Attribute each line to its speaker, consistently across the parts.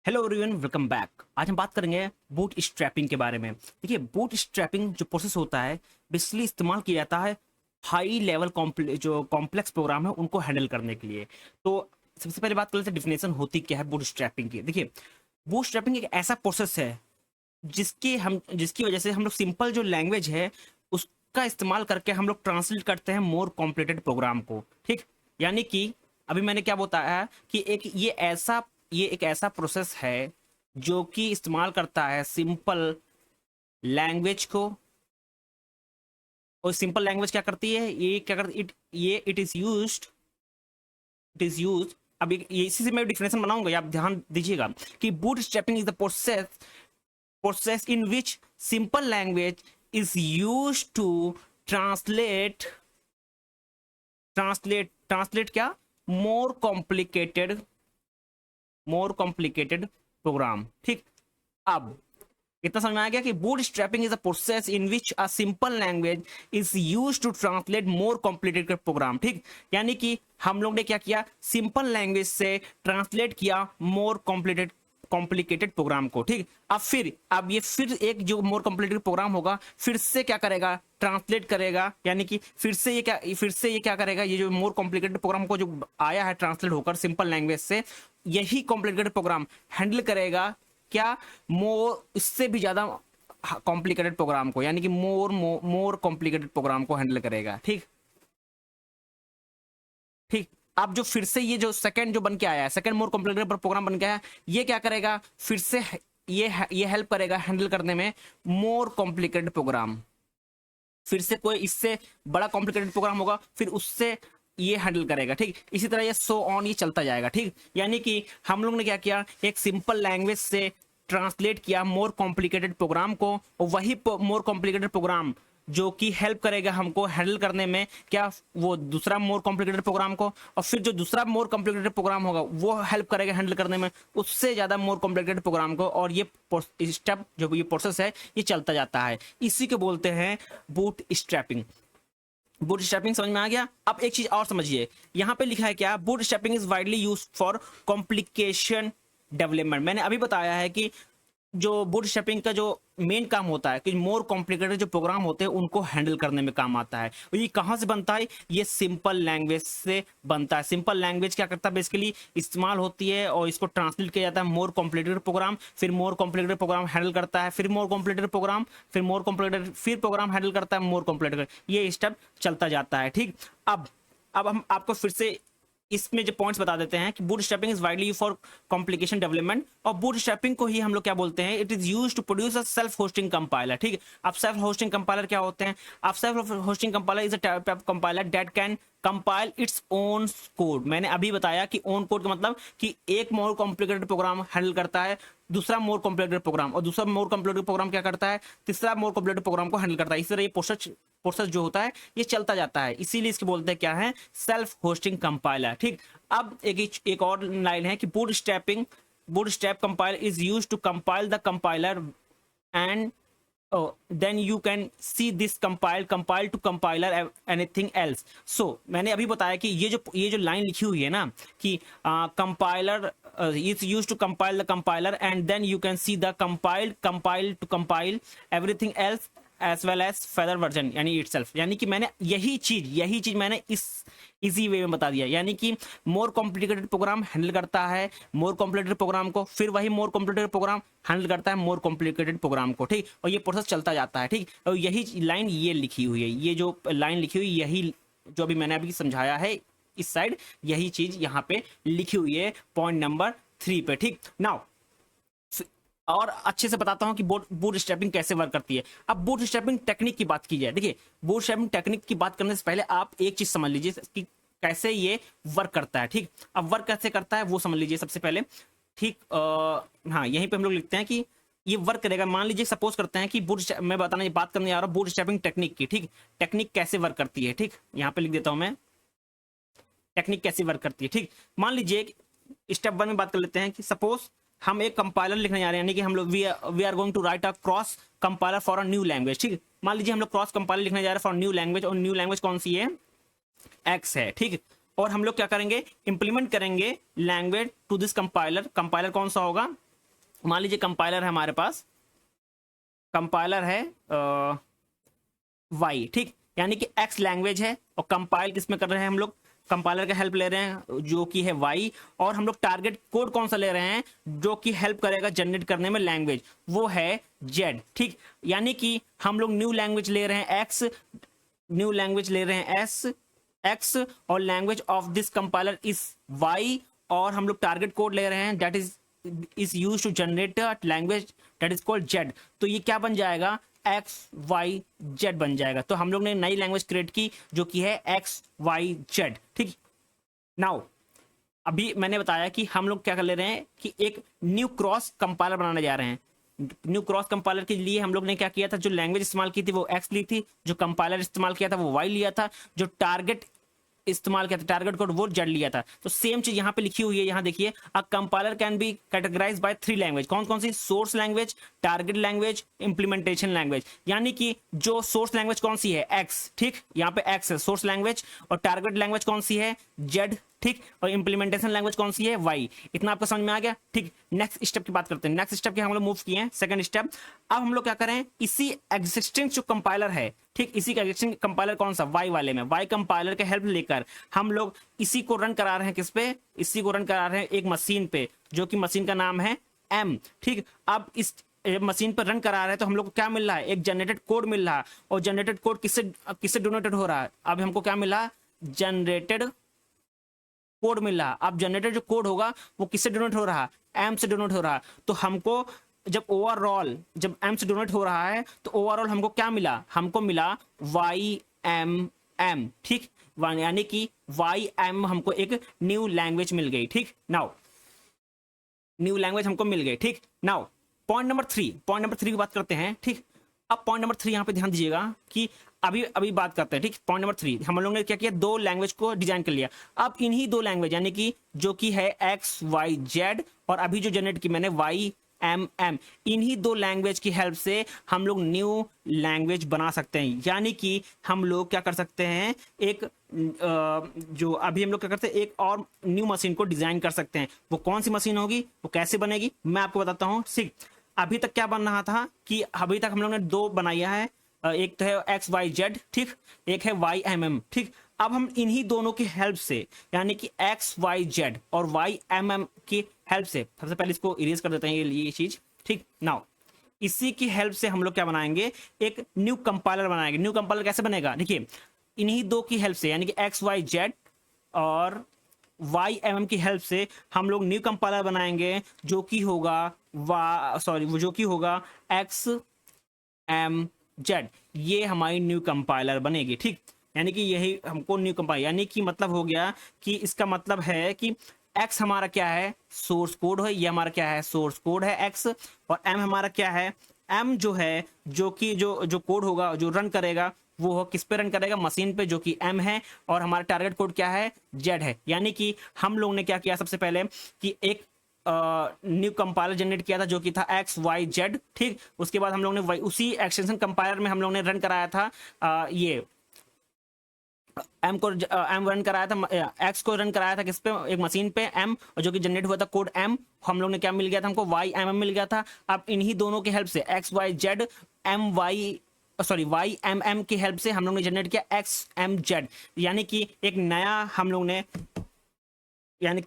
Speaker 1: Hello everyone, welcome back. आज हम बात करेंगे बूट स्ट्रैपिंग के बारे में। देखिए, बूट स्ट्रैपिंग जो प्रोसेस होता है बेसिकली इस्तेमाल किया जाता है हाई लेवल जो कॉम्प्लेक्स प्रोग्राम है उनको हैंडल करने के लिए। तो सबसे पहले बात कर लेते हैं डिफिनेशन होती क्या है बूट स्ट्रैपिंग की। देखिए, बूट स्ट्रैपिंग एक ऐसा प्रोसेस है जिसकी वजह से हम लोग सिंपल जो लैंग्वेज है उसका इस्तेमाल करके हम लोग ट्रांसलेट करते हैं मोर कॉम्प्लिकेटेड प्रोग्राम को। ठीक, यानी कि अभी मैंने क्या बताया कि ये एक ऐसा प्रोसेस है जो कि इस्तेमाल करता है सिंपल लैंग्वेज को। और सिंपल लैंग्वेज क्या करती है, ये क्या करती इट इज यूज्ड। अब ये इसी से मैं डिफिनेशन बनाऊंगा, आप ध्यान दीजिएगा कि bootstrapping is the process in which simple language is used to translate translate क्या, more complicated प्रोग्राम। ठीक, अब इतना समझ में आ गया कि bootstrapping is a process in which a simple language is use to translate more complicated program. ठीक, यानी कि हम लोग ने क्या किया, सिंपल लैंग्वेज से ट्रांसलेट किया मोर कॉम्प्लिकेटेड प्रोग्राम को। ठीक, अब ये फिर एक जो मोर कॉम्प्लिकेटेड प्रोग्राम होगा फिर से क्या करेगा, ट्रांसलेट करेगा। यानी कि फिर से ये क्या करेगा, ये जो मोर कॉम्प्लिकेटेड प्रोग्राम को जो आया है ट्रांसलेट होकर सिंपल लैंग्वेज से, यही कॉम्प्लिकेटेड प्रोग्राम हैंडल करेगा क्या, मोर इससे भी ज्यादा कॉम्प्लिकेटेड प्रोग्राम को, यानी कि मोर कॉम्प्लिकेटेड प्रोग्राम को हैंडल करेगा। ठीक ठीक, अब जो फिर से ये जो सेकंड जो बन के आया है, सेकंड मोर कॉम्प्लिकेटेड प्रोग्राम बन के आया है, ये क्या करेगा, फिर से ये हेल्प करेगा हैंडल करने में मोर कॉम्प्लिकेटेड प्रोग्राम। फिर से कोई इससे बड़ा कॉम्प्लिकेटेड प्रोग्राम होगा, फिर उससे ये हैंडल करेगा। ठीक, इसी तरह ये सो ऑन ये चलता जाएगा। ठीक, यानी कि हम लोग ने क्या किया, एक सिंपल लैंग्वेज से ट्रांसलेट किया मोर कॉम्प्लिकेटेड प्रोग्राम को, और वही मोर कॉम्प्लिकेटेड प्रोग्राम जो कि हेल्प करेगा हमको हैंडल करने में क्या, वो दूसरा मोर कॉम्प्लिकेटेड प्रोग्राम को, और फिर जो दूसरा मोर कॉम्प्लिकेटेड प्रोग्राम होगा वो हेल्प करेगा हैंडल करने में उससे ज्यादा मोर कॉम्प्लिकेटेड प्रोग्राम को। और ये स्टेप जो ये प्रोसेस है ये चलता जाता है, इसी को बोलते हैं बूट स्ट्रैपिंग। बूट स्ट्रैपिंग समझ में आ गया। अब एक चीज और समझिए, यहां पे लिखा है क्या, boot strapping is widely used for complication development. मैंने अभी बताया है कि जो बूट स्ट्रैपिंग का जो मेन काम होता है कि मोर कॉम्प्लिकेटेड जो प्रोग्राम होते हैं उनको हैंडल करने में काम आता है। और ये कहाँ से बनता है, ये सिंपल लैंग्वेज से बनता है। सिंपल लैंग्वेज क्या करता है, बेसिकली इस्तेमाल होती है और इसको ट्रांसलेट किया जाता है मोर कॉम्प्लिकेटेड प्रोग्राम, फिर मोर कॉम्प्लिकेटेड प्रोग्राम हैंडल करता है, फिर मोर कॉम्प्लिकेटेड प्रोग्राम, फिर मोर कॉम्प्लिकेटेड, फिर प्रोग्राम हैंडल करता है मोर कॉम्प्लिकेटेड, ये स्टेप चलता जाता है। ठीक, अब हम आपको फिर से इसमें जो पॉइंट्स बता देते हैं कि bootstrapping is widely used for complication development, और बूट स्ट्रैपिंग को ही हम लोग क्या बोलते हैं, it is used to produce a self hosting compiler. ठीक है, अब सेल्फ होस्टिंग कंपाइलर क्या होते हैं, अब self hosting compiler is a type of compiler that can compile its own code. मैंने अभी बताया कि ओन कोड का मतलब कि एक मोर कॉम्प्लिकेटेड प्रोग्राम हैंडल करता है दूसरा मोर कॉम्प्लिकेटेड प्रोग्राम, और दूसरा मोर कॉम्प्लिकेटेड प्रोग्राम क्या करता है, तीसरा मोर कॉम्प्लिकेटेड प्रोग्राम को हैंडल करता है। इस तरह ये प्रोसेस जो होता है ये चलता जाता है, इसीलिए इसके बोलते हैं क्या है, सेल्फ होस्टिंग कंपाइलर। ठीक, अब एक और लाइन है कि bootstrap compiler is used to compile the compiler and then you can see this compile to compiler anything else। so मैंने अभी बताया कि ये जो लाइन लिखी हुई है ना कि compiler is used to compile the compiler and then you can see the compile to compile everything else as well as further version यानी itself। यानी कि मैंने यही चीज मैंने इस इजी वे में बता दिया, यानी कि मोर कॉम्प्लिकेटेड प्रोग्राम हैंडल करता है मोर कॉम्प्लिकेटेड प्रोग्राम को, फिर वही मोर कॉम्प्लिकेटेड प्रोग्राम हैंडल करता है मोर कॉम्प्लिकेटेड प्रोग्राम को। ठीक, और ये प्रोसेस चलता जाता है। ठीक, और यही लाइन ये लिखी हुई है, ये जो लाइन लिखी हुई यही जो अभी मैंने अभी समझाया है इस साइड, यही चीज यहाँ पे लिखी हुई है पॉइंट नंबर 3 पे। ठीक, नाउ और अच्छे से बताता हूं कि बूट स्ट्रैपिंग कैसे वर्क करती है। अब बूट स्ट्रैपिंग टेक्निक की बात की जाए, देखिए बूट स्ट्रैपिंग टेक्निक की बात करने से पहले आप एक चीज समझ लीजिए कि कैसे ये वर्क करता है। ठीक, अब वर्क कैसे करता है वो समझ लीजिए सबसे पहले। ठीक, हाँ यहीं पे हम लोग लिखते हैं कि ये वर्क करेगा। मान लीजिए सपोज करते हैं कि मैं बात करने जा रहा हूँ बूट स्ट्रैपिंग टेक्निक की। ठीक, टेक्निक कैसे वर्क करती है, ठीक यहाँ पे लिख देता हूं मैं, टेक्निक कैसे वर्क करती है। ठीक, मान लीजिए स्टेप 1 में बात कर लेते हैं कि सपोज हम एक कंपाइलर लिखने जा रहे हैं, यानी कि हम लोग we are going to write a cross compiler for a new language. ठीक, मान लीजिए हम लोग क्रॉस कंपाइलर लिखने जा रहे हैं फॉर न्यू लैंग्वेज, और न्यू लैंग्वेज कौन सी है, एक्स है। ठीक, और हम लोग क्या करेंगे, इंप्लीमेंट करेंगे language to this compiler. Compiler कौन सा होगा, मान लीजिए कंपाइलर है हमारे पास, कंपाइलर है वाई, ठीक, यानी कि एक्स लैंग्वेज है और कंपाइल किसमें कर रहे हैं हम लोग, कंपाइलर का हेल्प ले रहे हैं जो कि है वाई, और हम लोग टारगेट कोड कौन सा ले रहे हैं जो कि हेल्प करेगा जनरेट करने में लैंग्वेज, वो है जेड, ठीक। यानी कि हम लोग न्यू लैंग्वेज ले रहे हैं एक्स, न्यू लैंग्वेज ले रहे हैं एस एक्स, और language of this compiler is Y, और हम लोग टारगेट कोड ले रहे हैं that is used to generate language that is called Z. तो ये क्या बन जाएगा, एक्स वाई जेड बन जाएगा। तो हम लोग ने नई लैंग्वेज क्रिएट की जो कि है एक्स वाई जेड, ठीक। नाउ अभी मैंने बताया कि हम लोग क्या कर ले रहे हैं कि एक न्यू क्रॉस कंपाइलर बनाने जा रहे हैं। न्यू क्रॉस कंपाइलर के लिए हम लोग ने क्या किया था, जो लैंग्वेज इस्तेमाल की थी वो एक्स ली थी, जो कंपाइलर इस्तेमाल किया था वो वाई लिया था, जो टारगेट इस्तेमाल किया था टारगेट कोड वो जेड लिया था। तो सेम चीज यहाँ पे लिखी हुई है, यहाँ देखिए, a compiler can be categorise by 3 language. कौन कौन सी, source language, target language, implementation language. यानी कि जो सोर्स लैंग्वेज कौन सी है, एक्स, ठीक, यहाँ पे एक्स है सोर्स लैंग्वेज, और टारगेट लैंग्वेज कौन सी है, जेड, ठीक, और इंप्लीमेंटेशन लैंग्वेज कौन सी है, वाई। इतना आपको समझ में आ गया, ठीक। नेक्स्ट स्टेप की बात करते हैं। नेक्स्ट स्टेप के हम लोग मूव किए हैं, सेकंड स्टेप। अब हम लोग क्या करें, इसी एग्जिस्टिंग जो कंपाइलर है, ठीक, इसी का एग्जिस्टिंग कंपाइलर कौन सा, वाई वाले में, वाई कंपाइलर के हेल्प लेकर हम लोग इसी को रन करा रहे हैं, किस पे, इसी को रन करा रहे हैं एक मशीन पे, जो कि मशीन का नाम है एम, ठीक। अब इस मशीन पर रन करा रहे हैं तो हम लोग को क्या मिल रहा है, एक जनरेटेड कोड मिल रहा है, और जनरेटेड कोड किससे किससे डोनेटेड हो रहा है, अब हमको क्या मिला, जनरेटेड कोड मिल रहा। अब जनरेटेड जो कोड होगा वो किससे डोनेट हो रहा, एम से डोनेट हो रहा। तो हमको जब ओवरऑल, जब एम से डोनेट हो रहा है तो ओवरऑल हमको क्या मिला, हमको मिला वाई एम एम, ठीक, यानी कि वाई एम हमको एक न्यू लैंग्वेज मिल गई, ठीक। नाउ न्यू लैंग्वेज हमको मिल गई, ठीक। नाउ पॉइंट नंबर 3 की बात करते हैं, ठीक। अब पॉइंट नंबर 3 यहाँ पे ध्यान दीजिएगा कि अभी अभी बात करते हैं, ठीक। पॉइंट नंबर 3 हम लोगों ने क्या किया, 2 लैंग्वेज को डिजाइन कर लिया। अब इन्हीं 2 लैंग्वेज यानी कि जो कि है एक्स वाई जेड, और अभी जो जनरेट की मैंने वाई एम एम, इन्हीं 2 लैंग्वेज की हेल्प से हम लोग न्यू लैंग्वेज बना सकते हैं। यानी कि हम लोग क्या कर सकते हैं, एक जो अभी हम लोग क्या करते हैं, एक और न्यू मशीन को डिजाइन कर सकते हैं। वो कौन सी मशीन होगी, वो कैसे बनेगी, मैं आपको बताता हूँ, ठीक। अभी तक क्या बन रहा था कि अभी तक हम लोग ने 2 बनाया है, एक तो है एक्स वाई जेड, ठीक, एक है वाई एम एम, ठीक। अब हम इन्हीं दोनों की हेल्प से, यानी कि एक्स वाई जेड और वाई एम एम की हेल्प से, सबसे पहले इसको इरेज कर देते हैं ये चीज, ठीक। नाउ इसी की हेल्प से हम लोग क्या बनाएंगे, एक न्यू कंपाइलर बनाएंगे। न्यू कंपाइलर कैसे बनेगा, देखिए, इन्हीं 2 की हेल्प से, यानी कि एक्स वाई जेड और वाई एम एम की हेल्प से हम लोग न्यू कंपाइलर बनाएंगे जो कि होगा जो कि होगा एक्स एम जेड। ये हमारी न्यू कंपाइलर बनेगी, ठीक। यानी कि यही हमको न्यू कंपाइलर, यानी कि मतलब हो गया कि इसका मतलब है कि एक्स हमारा क्या है, सोर्स कोड है, ये हमारा क्या है, सोर्स कोड है एक्स, और एम हमारा क्या है, एम जो है, जो कि जो कोड होगा जो रन करेगा वो हो किस पे रन करेगा, मशीन पे, जो कि एम है, और हमारा टारगेट कोड क्या है, जेड है। यानी कि हम लोग ने क्या किया, सबसे पहले कि एक न्यू कंपाइलर जनरेट किया था जो कि था एक्स वाई जेड, ठीक। उसके बाद हम लोग ने उसी एक्सटेंशन कंपाइलर में हम लोग ने रन कराया था ये एम रन कराया था, एक्स को रन कराया था किस पे, एक मशीन पे एम, और जो कि जनरेट हुआ था कोड एम, हम लोग ने क्या मिल गया था, हमको वाई एम एम मिल गया था। अब इन्हीं दोनों की हेल्प से X Y Z M Y Y M M की हेल्प से हम लोग ने जनरेट किया एक्स एम जेड। यानी कि एक नया हम लोग ने, यानी एक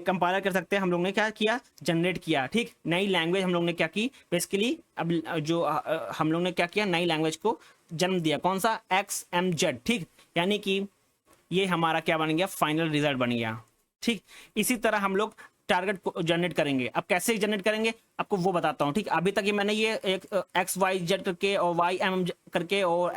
Speaker 1: कंपाइलर कर सकते हैं, हम लोग ने क्या किया, जनरेट किया, ठीक। नई लैंग्वेज हम लोग ने क्या की, बेसिकली अब जो हम लोग ने क्या किया, नई लैंग्वेज को जन्म दिया, कौन सा, एक्स एम जेड, ठीक। यानी कि ये हमारा क्या बन गया, फाइनल रिजल्ट बन गया, ठीक। इसी तरह हम लोग टारगेट को जनरेट करेंगे। अब कैसे जनरेट करेंगे आपको वो बताता हूँ, ठीक। अभी तक ये मैंने ये एक एक्स वाई जेड करके और वाई एम एम करके, और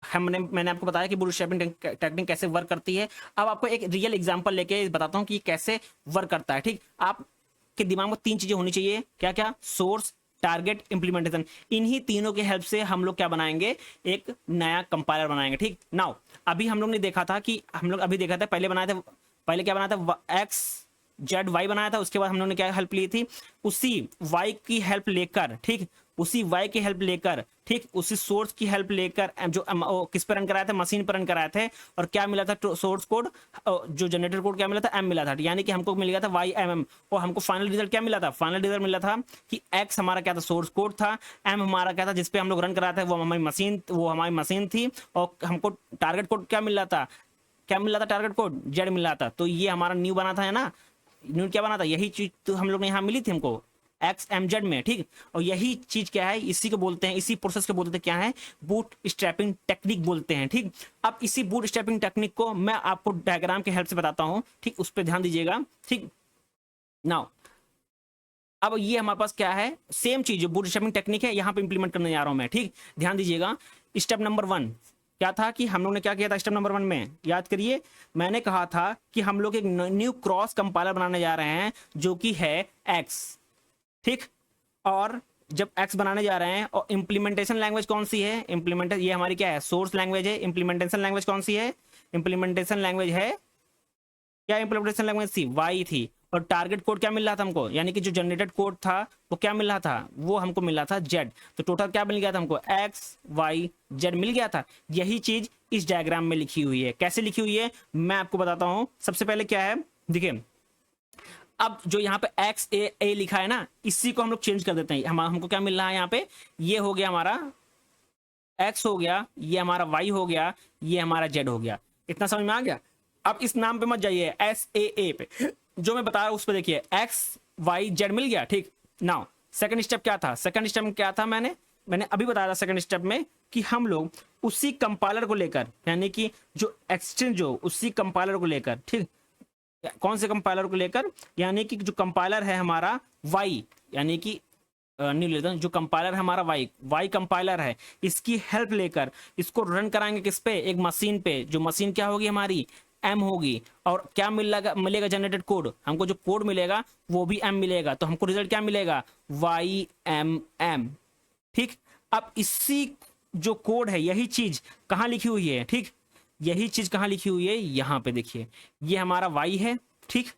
Speaker 1: मैंने आपको बताया कि बूटस्ट्रैपिंग टेक्निक कैसे वर्क करती है। अब आपको एक रियल एग्जांपल लेके बताता हूँ कि कैसे वर्क करता है, ठीक। आपके दिमाग में 3 चीजें होनी चाहिए, क्या क्या, सोर्स, टारगेट, इंप्लीमेंटेशन। इन्हीं तीनों के हेल्प से हम लोग क्या बनाएंगे, एक नया कंपाइलर बनाएंगे, ठीक। नाउ अभी हम लोग ने देखा था कि हम लोग अभी देखा था, पहले क्या बनाया था, एक्स जेड वाई बनाया था। उसके बाद हम लोग ने क्या हेल्प ली थी, उसी वाई की हेल्प लेकर, ठीक, उसी वाई की हेल्प लेकर, ठीक, उसी सोर्स की हेल्प लेकर जो किस पर रन कराए थे, मशीन पर रन कराए थे, और क्या मिला था सोर्स कोड, जो जनरेटर कोड क्या मिला था, एम मिला था, यानी कि हमको मिल गया था वाई एम एम, और हमको फाइनल रिजल्ट क्या मिला था, फाइनल रिजल्ट मिला था कि एक्स हमारा क्या था, सोर्स कोड था, एम हमारा क्या था जिसपे हम लोग रन कराए थे, वो हमारी मशीन थी, और हमको टारगेट कोड क्या मिल रहा था, टारगेट कोड जेड मिल रहा था। तो ये हमारा न्यू बना था, है ना, न्यू क्या बना था, यही चीज तो हम लोग ने यहाँ मिली थी हमको एक्स एम जेड में, ठीक। और यही चीज क्या है, इसी को बोलते हैं, इसी प्रोसेस को बोलते हैं क्या है, बूट स्ट्रैपिंग टेक्निक बोलते हैं, ठीक। अब इसी बूट स्ट्रैपिंग टेक्निक को मैं आपको डायग्राम के हेल्प से बताता हूँ, ठीक, उस पर ध्यान दीजिएगा, ठीक। नाउ अब ये हमारे पास क्या है, सेम चीज जो बूट स्ट्रैपिंग टेक्निक है यहाँ पे इंप्लीमेंट करने जा रहा हूं मैं, ठीक। ध्यान दीजिएगा, स्टेप नंबर 1 क्या था कि हम लोग ने क्या किया था, स्टेप नंबर 1 में याद करिए, मैंने कहा था कि हम लोग एक न्यू क्रॉस कंपाइलर बनाने जा रहे हैं जो कि है एक्स, ठीक। और जब एक्स बनाने जा रहे हैं, और इंप्लीमेंटेशन लैंग्वेज कौन सी है, ये हमारी क्या है, सोर्स लैंग्वेज है। इंप्लीमेंटेशन लैंग्वेज कौन सी है, इंप्लीमेंटेशन लैंग्वेज है क्या, इंप्लीमेंटेशन लैंग्वेज थी वाई थी। और टारगेट कोड क्या मिल रहा था हमको, यानी कि जो जनरेटेड कोड था वो क्या मिल रहा था, वो हमको मिल रहा था जेड। तो टोटल क्या मिल गया था हमको, एक्स वाई जेड मिल गया था। यही चीज इस डायग्राम में लिखी हुई है। कैसे लिखी हुई है मैं आपको बताता हूं। सबसे पहले क्या है, देखिए, अब जो यहाँ पे एक्स ए लिखा है ना, इसी को हम लोग चेंज कर देते हैं। हमको क्या मिल रहा है यहाँ पे, ये हो गया हमारा एक्स हो गया, ये हमारा वाई हो गया, ये हमारा जेड हो गया। इतना समझ में आ गया। अब इस नाम पे मत जाइए, SAA पे, जो मैं बता रहा हूं उस पे देखिए, एक्स वाई जेड मिल गया, ठीक। नाउ सेकंड स्टेप क्या था, सेकंड स्टेप में क्या था, मैंने अभी बताया था सेकंड स्टेप में कि हम लोग उसी कंपाइलर को लेकर, यानी कि जो एक्सचेंज हो उसी कंपाइलर को लेकर, ठीक, कौन से कंपाइलर को लेकर, यानी कि जो कंपाइलर है हमारा वाई, यानी कि नहीं लेता, जो कंपाइलर है हमारा वाई कंपाइलर है, इसकी हेल्प लेकर इसको रन कराएंगे किस पे, एक मशीन पे, जो मशीन क्या होगी हमारी, एम होगी। और क्या मिलेगा जनरेटेड कोड, हमको जो कोड मिलेगा वो भी एम मिलेगा। तो हमको रिजल्ट क्या मिलेगा, वाई एम एम, ठीक। अब इसी जो कोड है, यही चीज कहाँ लिखी हुई है, ठीक, यही चीज कहाँ लिखी हुई है, यहाँ पे देखिए, ये हमारा वाई है, ठीक,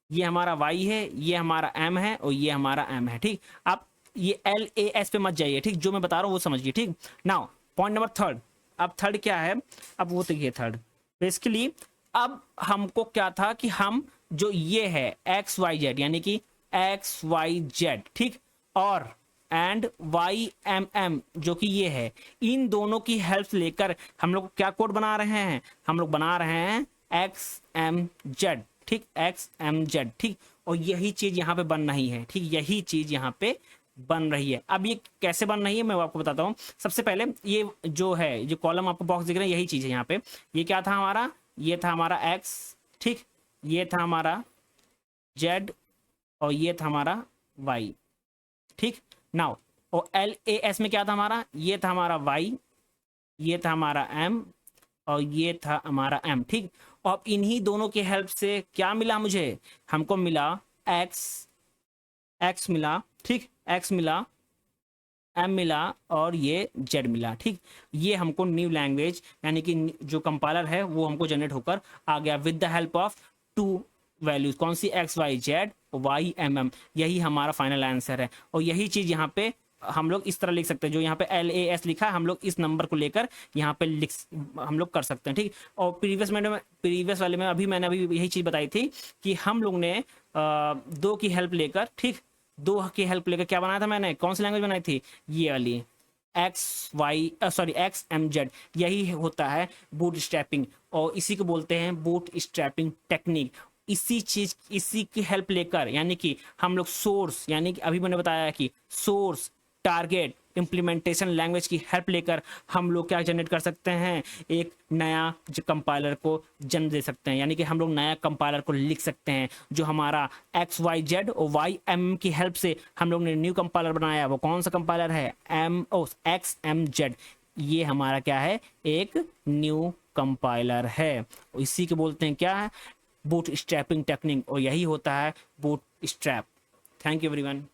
Speaker 1: ये हमारा वाई है, ये हमारा एम है, और ये हमारा एम है, ठीक। आप ये LAS पे मत जाइए, ठीक, जो मैं बता रहा हूँ वो समझिए, ठीक। नाउ पॉइंट नंबर थर्ड, अब थर्ड क्या है, अब वो देखिए थर्ड बेसिकली, अब हमको क्या था कि हम जो ये है XYZ, यानी कि XYZ, ठीक, और एंड YMM जो कि ये है, इन दोनों की हेल्प लेकर हम लोग क्या कोड बना रहे हैं, हम लोग बना रहे हैं XMZ, ठीक, XMZ, ठीक। और यही चीज यहाँ पे बन रही है, ठीक, यही चीज यहाँ पे बन रही है। अब ये कैसे बन रही है मैं आपको बताता हूँ। सबसे पहले ये जो है, जो कॉलम आपको बॉक्स दिख रहा है, यही चीज है यहाँ पे। ये क्या था हमारा, ये था हमारा X, ठीक, ये था हमारा Z, और ये था हमारा Y, ठीक। नाउ और LAS में क्या था हमारा, ये था हमारा Y, ये था हमारा M, और ये था हमारा M, ठीक। और अब इन्हीं दोनों की हेल्प से क्या मिला मुझे, हमको मिला X मिला, ठीक, X मिला, M मिला, और ये Z मिला, ठीक। ये हमको न्यू लैंग्वेज, यानी कि जो कंपाइलर है वो हमको जनरेट होकर आ गया with the help of 2 values, कौन सी, XYZ YMM। यही हमारा फाइनल आंसर है। और यही चीज यहाँ पे हम लोग इस तरह लिख सकते हैं, जो यहाँ पे LAS लिखा है, हम लोग इस नंबर को लेकर यहाँ पे हम लोग कर सकते हैं, ठीक। और प्रीवियस वाले में मैंने अभी यही चीज बताई थी कि हम लोग ने 2 की हेल्प लेकर, ठीक, 2 की हेल्प लेकर क्या बनाया था मैंने, कौन सी लैंग्वेज बनाई थी, ये वाली XMZ। यही होता है बूट स्ट्रैपिंग, और इसी को बोलते हैं बूट स्ट्रैपिंग टेक्निक। इसी की हेल्प लेकर, यानी कि हम लोग सोर्स, यानी कि अभी मैंने बताया कि सोर्स, टारगेट, इंप्लीमेंटेशन लैंग्वेज की हेल्प लेकर हम लोग क्या जनरेट कर सकते हैं, एक नया जो कंपाइलर को जन्म दे सकते हैं, यानी कि हम लोग नया कंपाइलर को लिख सकते हैं। जो हमारा XYZ और YM की हेल्प से हम लोग ने न्यू कंपाइलर बनाया, वो कौन सा कंपाइलर है, XMZ। ये हमारा क्या है, एक न्यू कंपाइलर है। इसी को बोलते हैं क्या है, बूट स्ट्रैपिंग टेक्निक, और यही होता है boot strap. Thank you everyone.